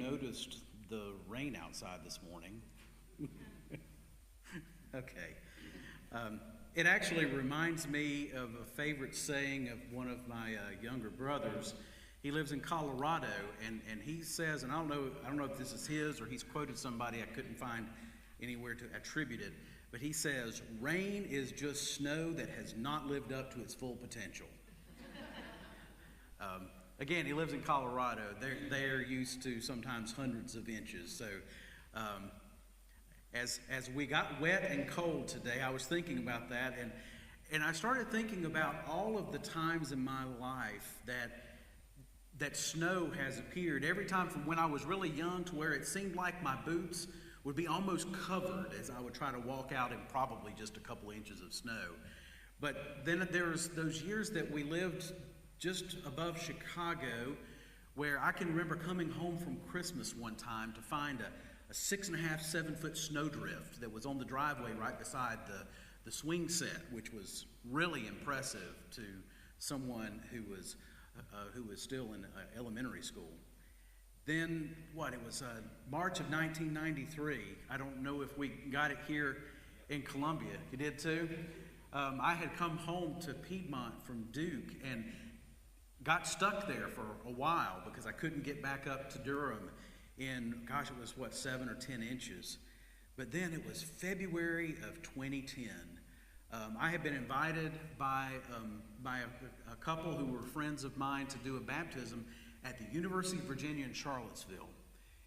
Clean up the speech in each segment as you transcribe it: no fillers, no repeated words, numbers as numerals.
noticed the rain outside this morning. Okay. It actually reminds me of a favorite saying of one of my younger brothers. He lives in Colorado, and he says, and I don't know if this is his or he's quoted somebody I couldn't find anywhere to attribute it, but he says, "Rain is just snow that has not lived up to its full potential." Again, he lives in Colorado. They're used to sometimes hundreds of inches. So as we got wet and cold today, I was thinking about that, and I started thinking about all of the times in my life that snow has appeared. Every time from when I was really young to where it seemed like my boots would be almost covered as I would try to walk out in probably just a couple inches of snow. But then there's those years that we lived just above Chicago, where I can remember coming home from Christmas one time to find a 6.5, 7 foot snowdrift that was on the driveway right beside the swing set, which was really impressive to someone who was still in elementary school. Then, it was March of 1993. I don't know if we got it here in Columbia. You did too? I had come home to Piedmont from Duke and got stuck there for a while because I couldn't get back up to Durham in, it was 7 or 10 inches. But then it was February of 2010. I had been invited by a couple who were friends of mine to do a baptism at the University of Virginia in Charlottesville.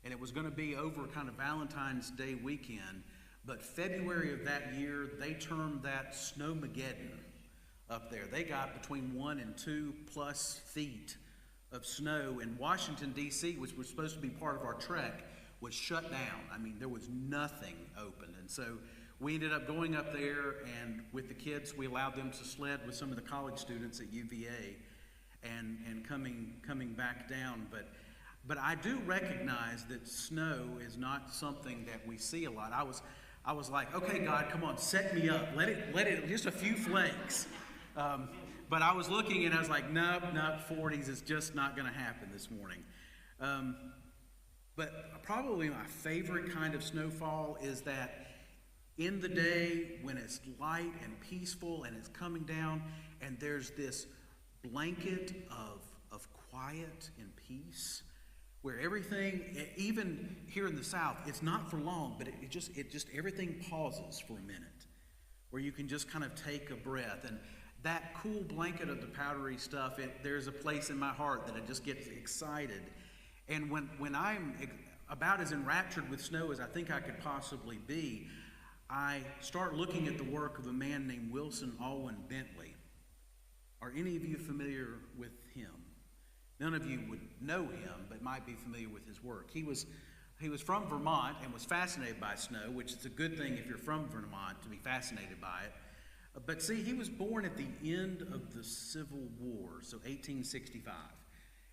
And it was going to be over kind of Valentine's Day weekend. But February of that year, they termed that Snowmageddon up there. They got between 1 and 2+ feet of snow. And Washington, D.C., which was supposed to be part of our trek, was shut down. I mean, there was nothing open. And so we ended up going up there, and with the kids, we allowed them to sled with some of the college students at UVA and coming back down. But I do recognize that snow is not something that we see a lot. I was like, okay, God, come on, set me up. Let it, just a few flakes. But I was looking and I was like, nope, 40s is just not going to happen this morning. But probably my favorite kind of snowfall is that in the day when it's light and peaceful and it's coming down and there's this blanket of quiet and peace where everything, even here in the South, it's not for long, but it just everything pauses for a minute where you can just kind of take a breath. And that cool blanket of the powdery stuff, there's a place in my heart that I just get excited. And when I'm about as enraptured with snow as I think I could possibly be, I start looking at the work of a man named Wilson Alwyn Bentley. Are any of you familiar with him? None of you would know him, but might be familiar with his work. He was from Vermont and was fascinated by snow, which is a good thing if you're from Vermont to be fascinated by it. But see, he was born at the end of the Civil War, so 1865.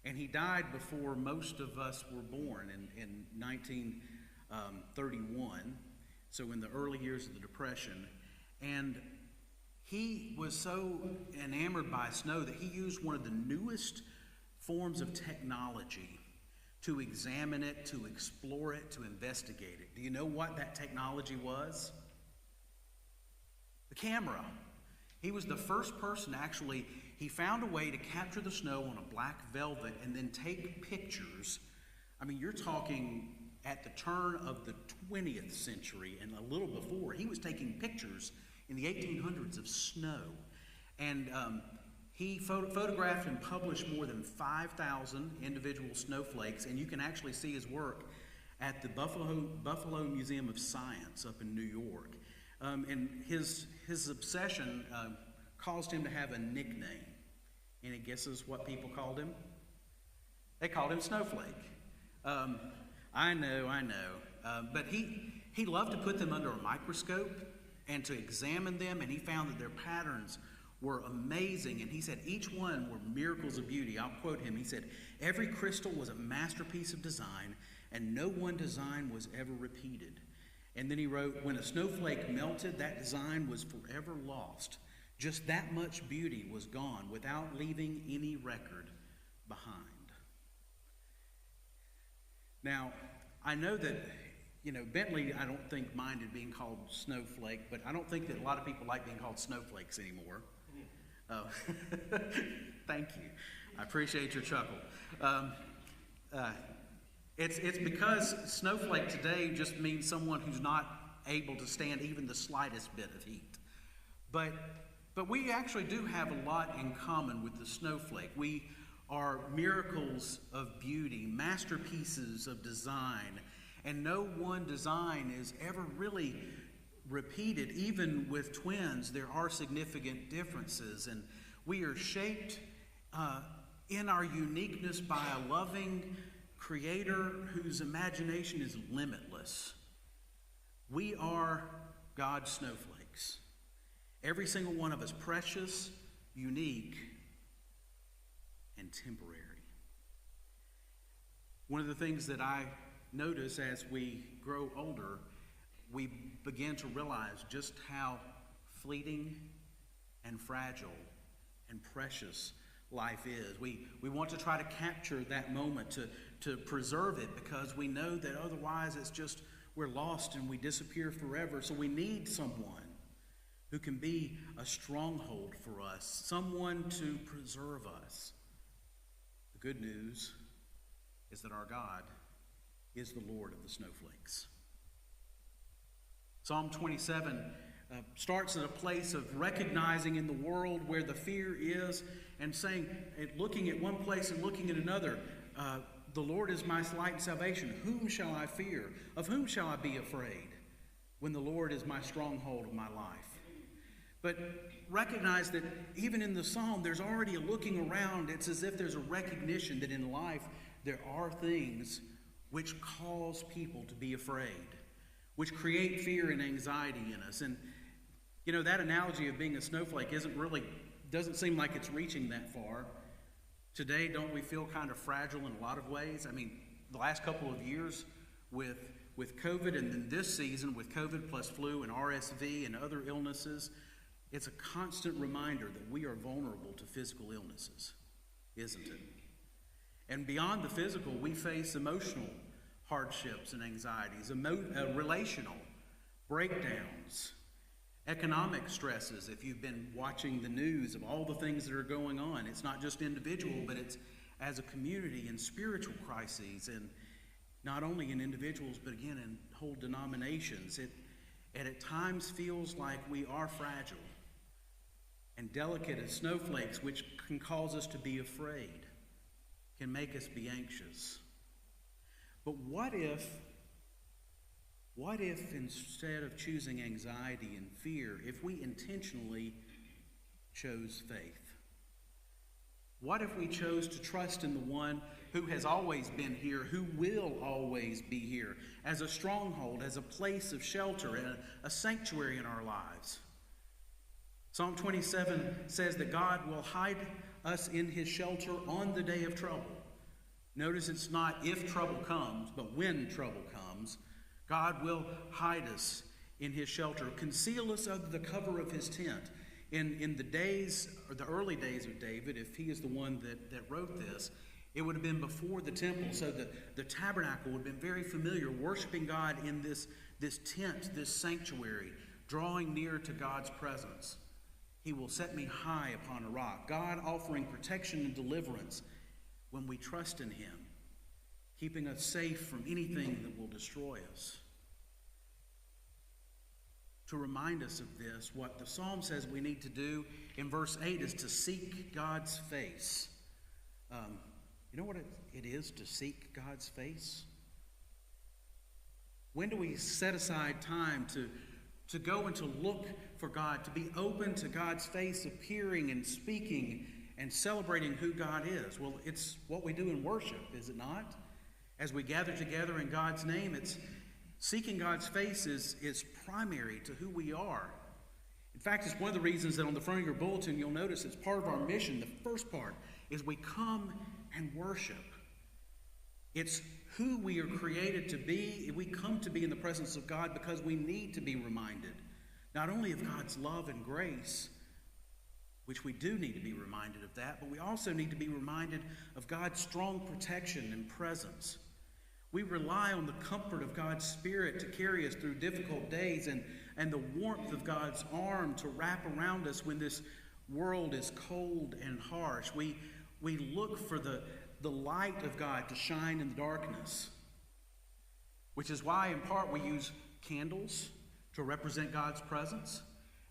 And he died before most of us were born in 1931, so in the early years of the Depression. And he was so enamored by snow that he used one of the newest forms of technology to examine it, to explore it, to investigate it. Do you know what that technology was? The camera. He was the first person, actually, he found a way to capture the snow on a black velvet and then take pictures. I mean, you're talking at the turn of the 20th century and a little before. He was taking pictures in the 1800s of snow. And he photographed and published more than 5,000 individual snowflakes, and you can actually see his work at the Buffalo Museum of Science up in New York. And his obsession caused him to have a nickname. Any guesses what people called him? They called him Snowflake. I know. But he loved to put them under a microscope and to examine them, and he found that their patterns were amazing. And he said each one were miracles of beauty. I'll quote him. He said, "Every crystal was a masterpiece of design, and no one design was ever repeated." And then he wrote, "When a snowflake melted, that design was forever lost. Just that much beauty was gone without leaving any record behind." Now, I know that, Bentley, I don't think minded being called Snowflake, but I don't think that a lot of people like being called snowflakes anymore. Oh, thank you. I appreciate your chuckle. It's because snowflake today just means someone who's not able to stand even the slightest bit of heat. But we actually do have a lot in common with the snowflake. We are miracles of beauty, masterpieces of design, and no one design is ever really repeated. Even with twins, there are significant differences, and we are shaped in our uniqueness by a loving Creator whose imagination is limitless. We are God's snowflakes. Every single one of us, precious, unique, and temporary. One of the things that I notice as we grow older, we begin to realize just how fleeting and fragile and precious life is. We want to try to capture that moment, to preserve it, because we know that otherwise it's just, we're lost and we disappear forever. So we need someone who can be a stronghold for us, someone to preserve us. The good news is that our God is the Lord of the snowflakes. Psalm 27 starts at a place of recognizing in the world where the fear is and saying, looking at one place and looking at another, the Lord is my light and salvation. Whom shall I fear? Of whom shall I be afraid when the Lord is my stronghold of my life? But recognize that even in the psalm, there's already a looking around. It's as if there's a recognition that in life there are things which cause people to be afraid, which create fear and anxiety in us. And, that analogy of being a snowflake doesn't seem like it's reaching that far. Today, don't we feel kind of fragile in a lot of ways? I mean, the last couple of years with COVID, and then this season with COVID plus flu and RSV and other illnesses, it's a constant reminder that we are vulnerable to physical illnesses, isn't it? And beyond the physical, we face emotional hardships and anxieties, relational breakdowns, economic stresses. If you've been watching the news of all the things that are going on, it's not just individual, but it's as a community, and spiritual crises, and not only in individuals, but again in whole denominations. It at times feels like we are fragile and delicate as snowflakes, which can cause us to be afraid, can make us be anxious. But what if instead of choosing anxiety and fear, if we intentionally chose faith? What if we chose to trust in the one who has always been here, who will always be here, as a stronghold, as a place of shelter, and a sanctuary in our lives? Psalm 27 says that God will hide us in his shelter on the day of trouble. Notice it's not if trouble comes, but when trouble comes. God will hide us in his shelter, conceal us under the cover of his tent. In the days, or the early days of David, if he is the one that wrote this, it would have been before the temple. So the tabernacle would have been very familiar, worshiping God in this tent, this sanctuary, drawing near to God's presence. He will set me high upon a rock. God offering protection and deliverance when we trust in him, keeping us safe from anything that will destroy us. To remind us of this, what the psalm says we need to do in verse 8 is to seek God's face. You know what it is to seek God's face? When do we set aside time to go and to look for God, to be open to God's face appearing and speaking and celebrating who God is? Well, it's what we do in worship, is it not? As we gather together in God's name, it's seeking God's face is primary to who we are. In fact, it's one of the reasons that on the front of your bulletin, you'll notice it's part of our mission. The first part is we come and worship. It's who we are created to be. We come to be in the presence of God because we need to be reminded not only of God's love and grace, which we do need to be reminded of that, but we also need to be reminded of God's strong protection and presence. We rely on the comfort of God's Spirit to carry us through difficult days and the warmth of God's arm to wrap around us when this world is cold and harsh. We look for the light of God to shine in the darkness, which is why, in part, we use candles to represent God's presence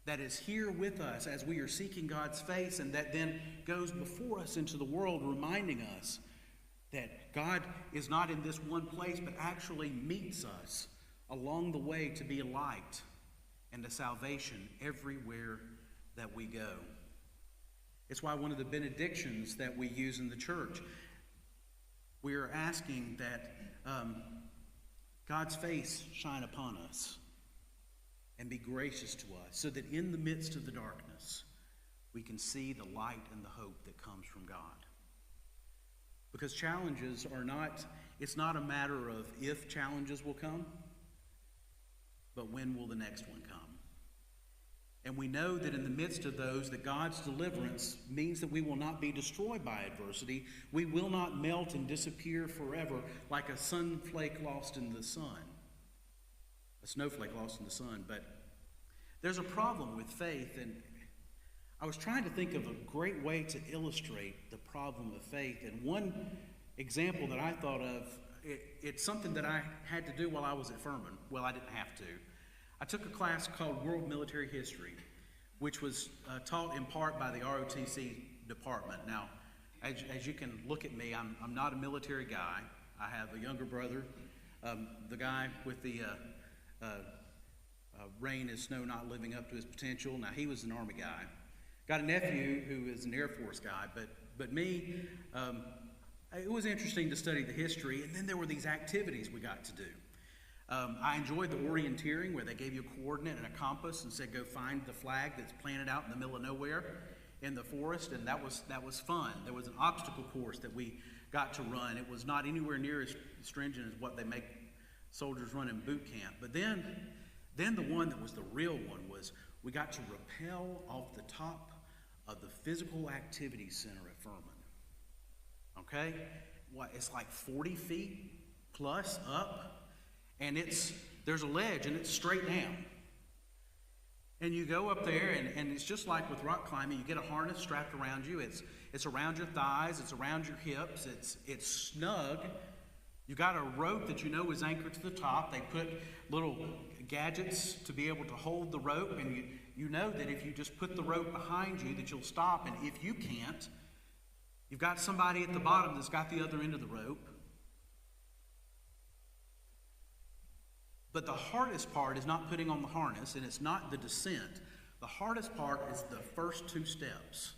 that is here with us as we are seeking God's face, and that then goes before us into the world, reminding us that God is not in this one place, but actually meets us along the way to be a light and a salvation everywhere that we go. It's why one of the benedictions that we use in the church, we are asking that God's face shine upon us and be gracious to us, so that in the midst of the darkness, we can see the light and the hope that comes from God. Because challenges are not, it's not a matter of if challenges will come, but when will the next one come. And we know that in the midst of those, that God's deliverance means that we will not be destroyed by adversity. We will not melt and disappear forever like a snowflake lost in the sun. A snowflake lost in the sun. But there's a problem with faith, and I was trying to think of a great way to illustrate the problem of faith. And one example that I thought of, it's something that I had to do while I was at Furman. Well, I didn't have to. I took a class called World Military History, which was taught in part by the ROTC department. Now, as you can look at me, I'm not a military guy. I have a younger brother. The guy with the rain and snow not living up to his potential. Now, he was an Army guy. Got a nephew who is an Air Force guy. But me, it was interesting to study the history. And then there were these activities we got to do. I enjoyed the orienteering, where they gave you a coordinate and a compass and said, go find the flag that's planted out in the middle of nowhere in the forest, and that was fun. There was an obstacle course that we got to run. It was not anywhere near as stringent as what they make soldiers run in boot camp. But then the one that was the real one was we got to rappel off the top of the Physical Activity Center at Furman. Okay? It's like 40 feet plus up. And there's a ledge, and it's straight down. And you go up there, and it's just like with rock climbing. You get a harness strapped around you. It's around your thighs. It's around your hips. It's snug. You got a rope that you know is anchored to the top. They put little gadgets to be able to hold the rope, and you know that if you just put the rope behind you, that you'll stop. And if you can't, you've got somebody at the bottom that's got the other end of the rope. But the hardest part is not putting on the harness, and it's not the descent. The hardest part is the first two steps.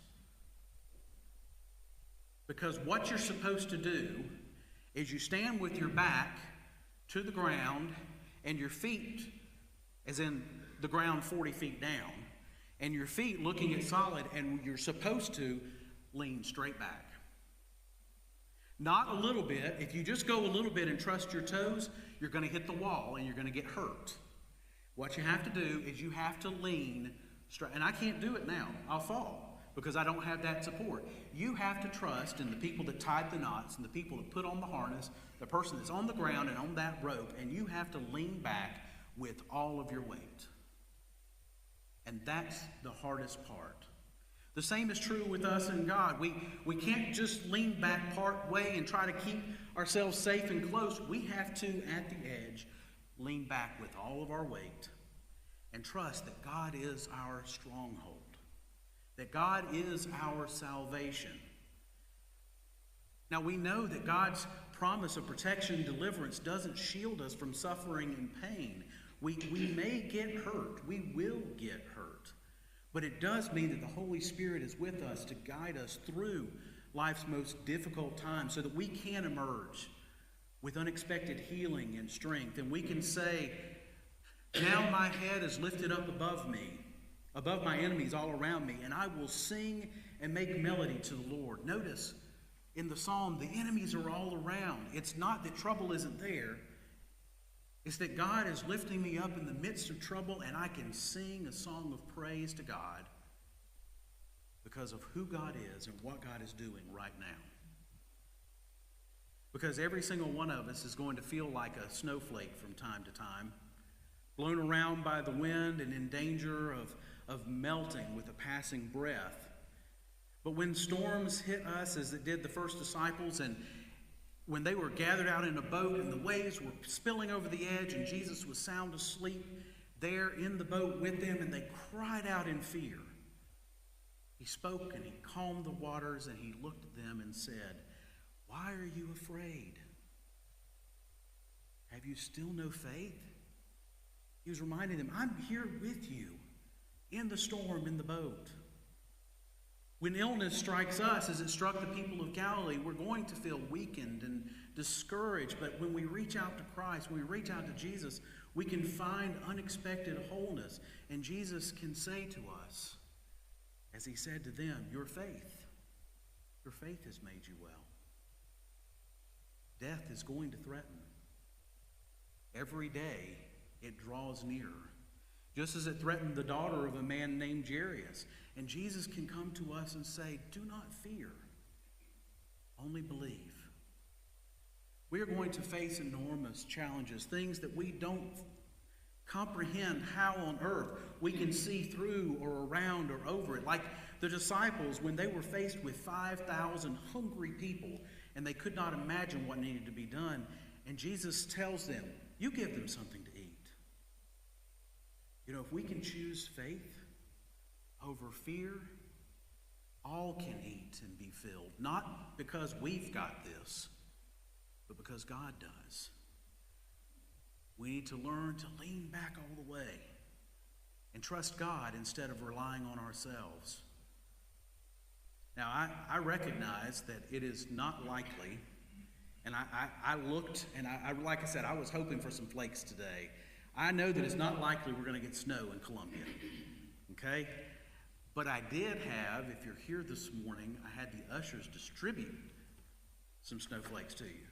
Because what you're supposed to do is you stand with your back to the ground and your feet, as in the ground 40 feet down, and your feet looking at solid, and you're supposed to lean straight back. Not a little bit. If you just go a little bit and trust your toes, you're going to hit the wall and you're going to get hurt. What you have to do is you have to lean straight. And I can't do it now. I'll fall because I don't have that support. You have to trust in the people that tied the knots and the people that put on the harness, the person that's on the ground and on that rope, and you have to lean back with all of your weight. And that's the hardest part. The same is true with us and God. We can't just lean back part way and try to keep ourselves safe and close. We have to, at the edge, lean back with all of our weight and trust that God is our stronghold, that God is our salvation. Now, we know that God's promise of protection and deliverance doesn't shield us from suffering and pain. We may get hurt. We will get hurt. But it does mean that the Holy Spirit is with us to guide us through life's most difficult times so that we can emerge with unexpected healing and strength. And we can say, now my head is lifted up above me, above my enemies all around me, and I will sing and make melody to the Lord. Notice in the psalm, the enemies are all around. It's not that trouble isn't there. It's that God is lifting me up in the midst of trouble, and I can sing a song of praise to God because of who God is and what God is doing right now. Because every single one of us is going to feel like a snowflake from time to time, blown around by the wind and in danger of melting with a passing breath. But when storms hit us, as it did the first disciples, and when they were gathered out in a boat and the waves were spilling over the edge and Jesus was sound asleep there in the boat with them, and they cried out in fear, he spoke and he calmed the waters, and he looked at them and said, "Why are you afraid? Have you still no faith?" He was reminding them, I'm here with you in the storm, in the boat. When illness strikes us, as it struck the people of Galilee, we're going to feel weakened and discouraged. But when we reach out to Christ, when we reach out to Jesus, we can find unexpected wholeness. And Jesus can say to us, as he said to them, your faith has made you well. Death is going to threaten. Every day it draws nearer, just as it threatened the daughter of a man named Jairus. And Jesus can come to us and say, do not fear, only believe. We are going to face enormous challenges, things that we don't comprehend how on earth we can see through or around or over it. Like the disciples, when they were faced with 5,000 hungry people and they could not imagine what needed to be done, and Jesus tells them, you give them something to eat. You know, if we can choose faith over fear, all can eat and be filled. Not because we've got this, but because God does. We need to learn to lean back all the way and trust God instead of relying on ourselves. Now, I recognize that it is not likely, and I looked, and like I said, I was hoping for some flakes today. I know that it's not likely we're going to get snow in Columbia, okay? But I did have, if you're here this morning, I had the ushers distribute some snowflakes to you,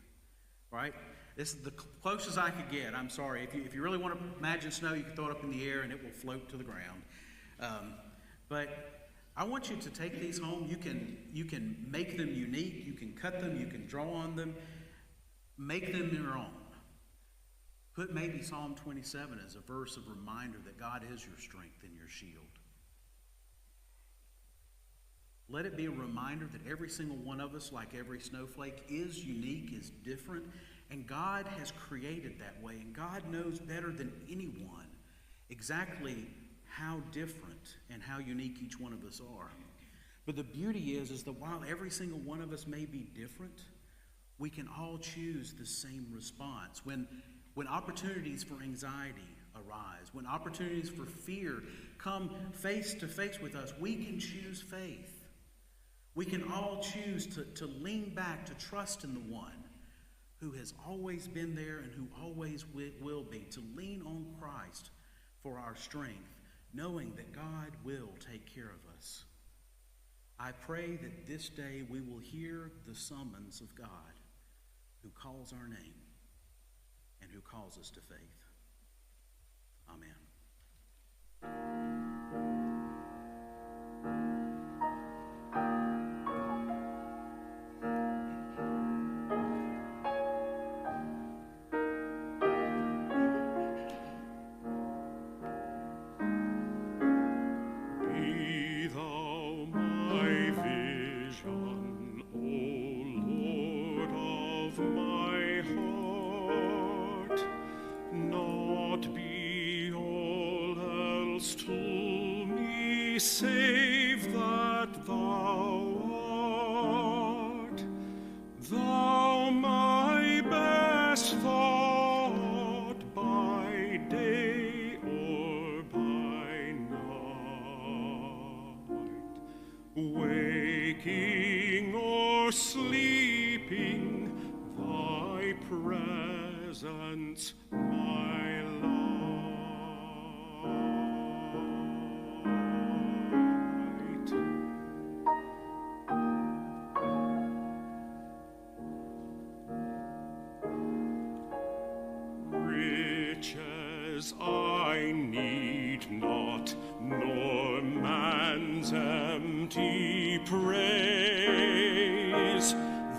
right? This is the closest I could get. I'm sorry. If you really want to imagine snow, you can throw it up in the air and it will float to the ground. But I want you to take these home. You can make them unique. You can cut them. You can draw on them. Make them your own. Put maybe Psalm 27 as a verse of reminder that God is your strength and your shield. Let it be a reminder that every single one of us, like every snowflake, is unique, is different, and God has created that way, and God knows better than anyone exactly how different and how unique each one of us are. But the beauty is that while every single one of us may be different, we can all choose the same response. When opportunities for anxiety arise, when opportunities for fear come face to face with us, we can choose faith. We can all choose to lean back, to trust in the one who has always been there and who always will be, to lean on Christ for our strength, knowing that God will take care of us. I pray that this day we will hear the summons of God who calls our name and who calls us to faith. Amen. Save that thou art, thou my best thought by day or by night, waking or sleeping, thy presence my light. I need not, nor man's empty praise.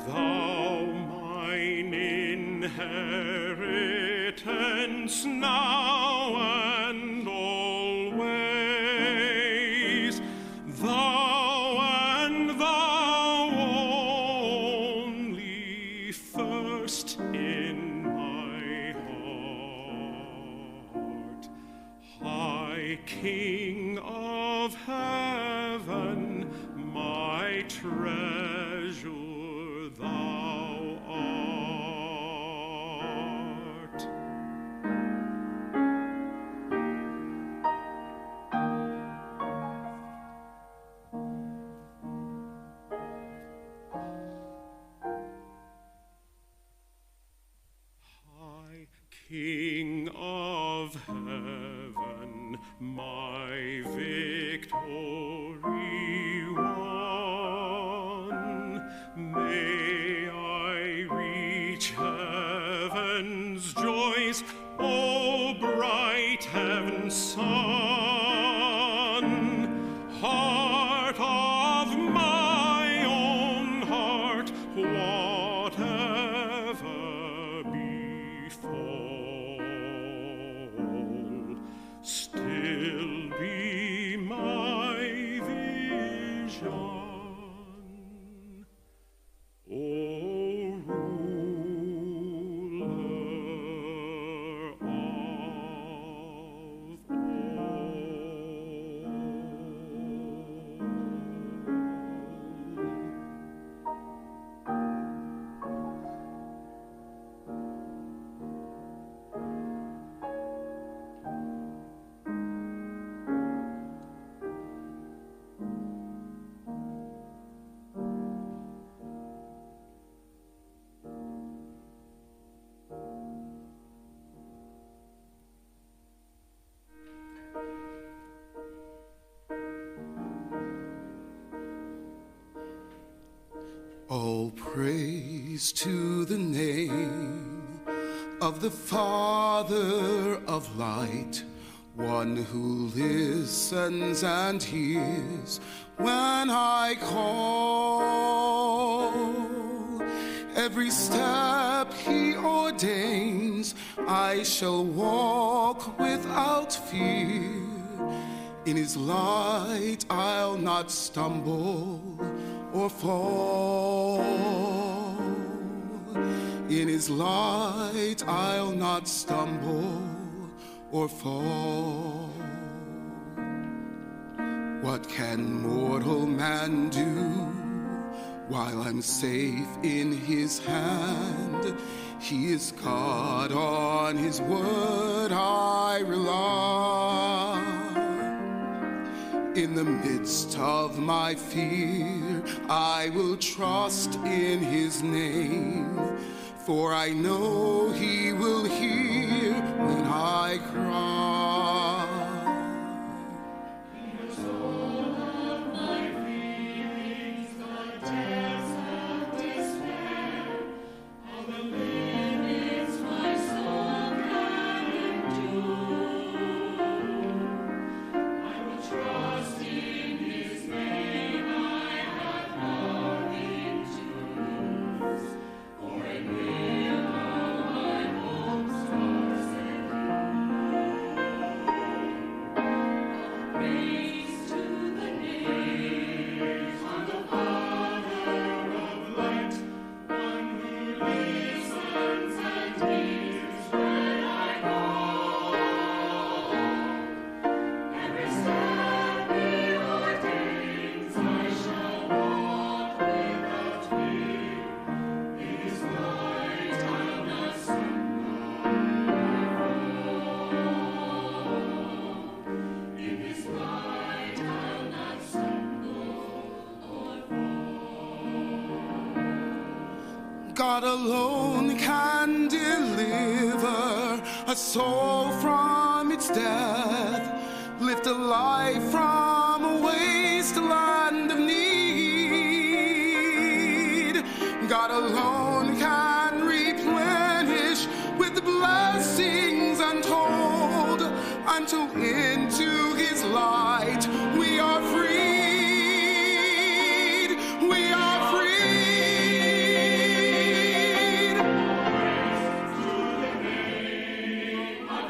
Thou my heavens now and always. Thou and thou only, first in my heart. High King of heaven, my treasure thou art. High King of heaven, my victory won, may I reach heaven's joys, O bright heaven's sun. Heart of my own heart, whatever befall, still be my vision, O ruler of All praise to the name of the Father of light, one who listens and hears when I call. Every step he ordains, I shall walk without fear. In his light I'll not stumble or fall. In his light I'll not stumble or fall. What can mortal man do while I'm safe in his hand? He is God, on his word I rely. In the midst of my fear, I will trust in his name, for I know he will hear when I cry. He knows all of my feelings, the depths of despair, all the limits my soul can endure. I will trust in his name, I have nothing to lose, for in him all my hopes are secure. Praise to the name of the Father of light, one who listens and hears when I call. Every step he ordains, I shall walk without fear. In his light I'll not stumble or fall. In his light I'll not stumble or fall. God alone can deliver a soul from its death, lift a life from a wasteland of need. God alone can replenish with the blessings untold, until into his light we are freed. We are freed. To the name of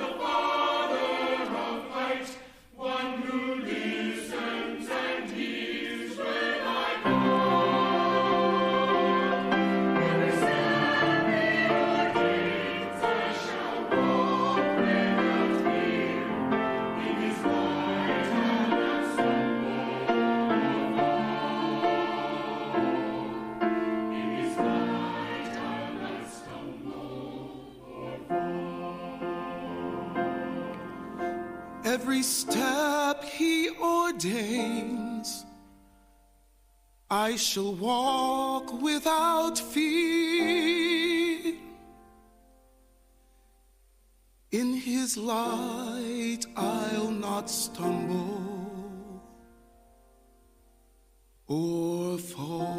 Every step he ordains, I shall walk without fear. In his light I'll not stumble or fall.